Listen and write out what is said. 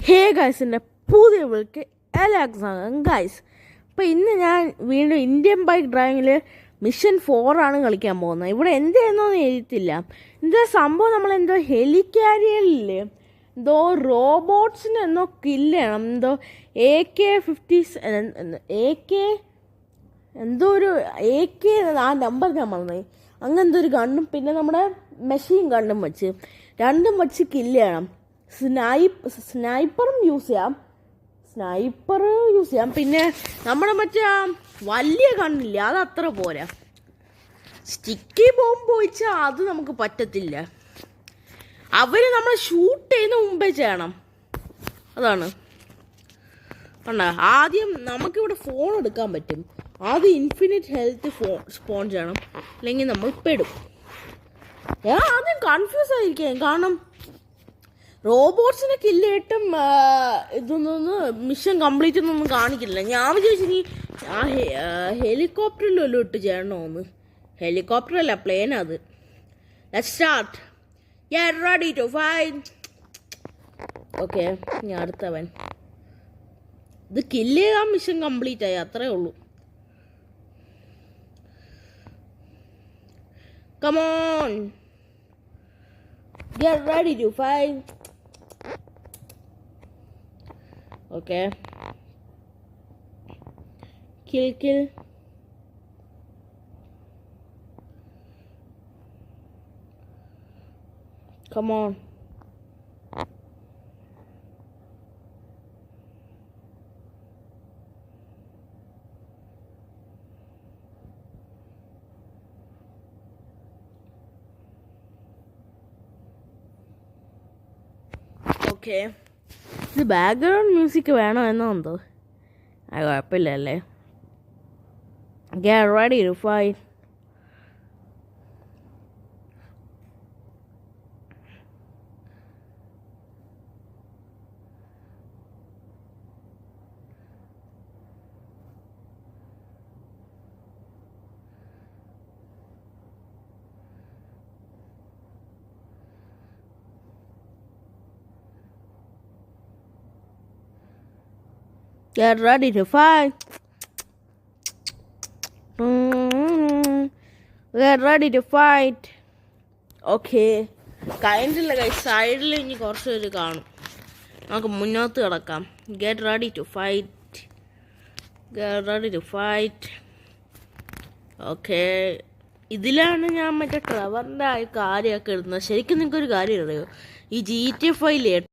ഹേ ഗൈസിൻ്റെ പുതിയ വിളിക്ക് എല്ലാവർക്കും ഗൈസ്. അപ്പോൾ ഇന്ന് ഞാൻ വീണ്ടും ഇന്ത്യൻ ബൈക്ക് ഡ്രൈവിങ്ങിൽ മിഷൻ 4 ആണ് കളിക്കാൻ പോകുന്നത്. ഇവിടെ എന്തെന്നൊന്നും എഴുതിയിട്ടില്ല. എന്താ സംഭവം, നമ്മളെന്തോ ഹെലികാരിയറില്ലേ എന്തോ റോബോട്ട്സിന് എന്തോ കില്ല് ചെയ്യണം, എന്തോ AK-50 എന്തോ ഒരു AK ആ നമ്പർ ഞാൻ മറന്നു. അങ്ങനത്തെ ഒരു ഗണ്ണും പിന്നെ നമ്മുടെ മെഷീൻ ഗണ്ണും വെച്ച് രണ്ടും വെച്ച് കില്ല് ചെയ്യണം. സ്നൈപ്പർ യൂസ് ചെയ്യാം. പിന്നെ നമ്മുടെ മറ്റേ വലിയ കണ്ണില്ല, അത് അത്ര പോരാ. സ്റ്റിക്കി ബോംബ് വെച്ചാൽ അത് നമുക്ക് പറ്റത്തില്ല. അവർ നമ്മളെ ഷൂട്ട് ചെയ്യുന്ന മുമ്പേ ചെയ്യണം. അതാണ് കണ്ടോ. ആദ്യം നമുക്കിവിടെ ഫോൺ എടുക്കാൻ പറ്റും. ആദ്യം ഇൻഫിനിറ്റ് ഹെൽത്ത് സ്പോൺ ചെയ്യണം, അല്ലെങ്കിൽ നമ്മൾ പെടും. ഞാൻ ആദ്യം കൺഫ്യൂസ് ആയിരിക്കാം, കാരണം റോബോട്ട്സിനെ കില്ലിട്ടും ഇതൊന്നും മിഷൻ കംപ്ലീറ്റ് ഒന്നും കാണിക്കില്ല. ഞാൻ വിചാരിച്ചു ആ ഹെലികോപ്റ്ററിലല്ലോ ഇട്ട് ചെയ്യണമെന്ന്. ഹെലികോപ്റ്റർ അല്ല, പ്ലെയിൻ അത്. Let's start. Get ready to fight. Okay, ഞാൻ അടുത്തവൻ. ഇത് കില്ല് ചെയ്താൽ മിഷൻ കംപ്ലീറ്റ് ആയി, അത്രേ ഉള്ളൂ. Come on. Get ready to fight. Okay. Kill. Come on. Okay, ഇത് ബാക്ക്ഗ്രൗണ്ട് മ്യൂസിക് വേണോ എന്നോ എന്തോ. അത് കുഴപ്പമില്ലല്ലേ. Get ready to fight. Get ready to fight. Get ready to fight. Okay, കൈൻഡില്ല കൈ, സൈഡിൽ ഇനി കുറച്ച് പേര് കാണും. നമുക്ക് മുന്നോട്ട് കിടക്കാം. Get ready to fight. Okay, ഇതിലാണ് ഞാൻ മറ്റേ ട്രെവറിൻ്റെ കാര്യമൊക്കെ ഇടുന്നത്. ശരിക്കും നിങ്ങൾക്കൊരു കാര്യം അറിയോ, ഈ GTA 5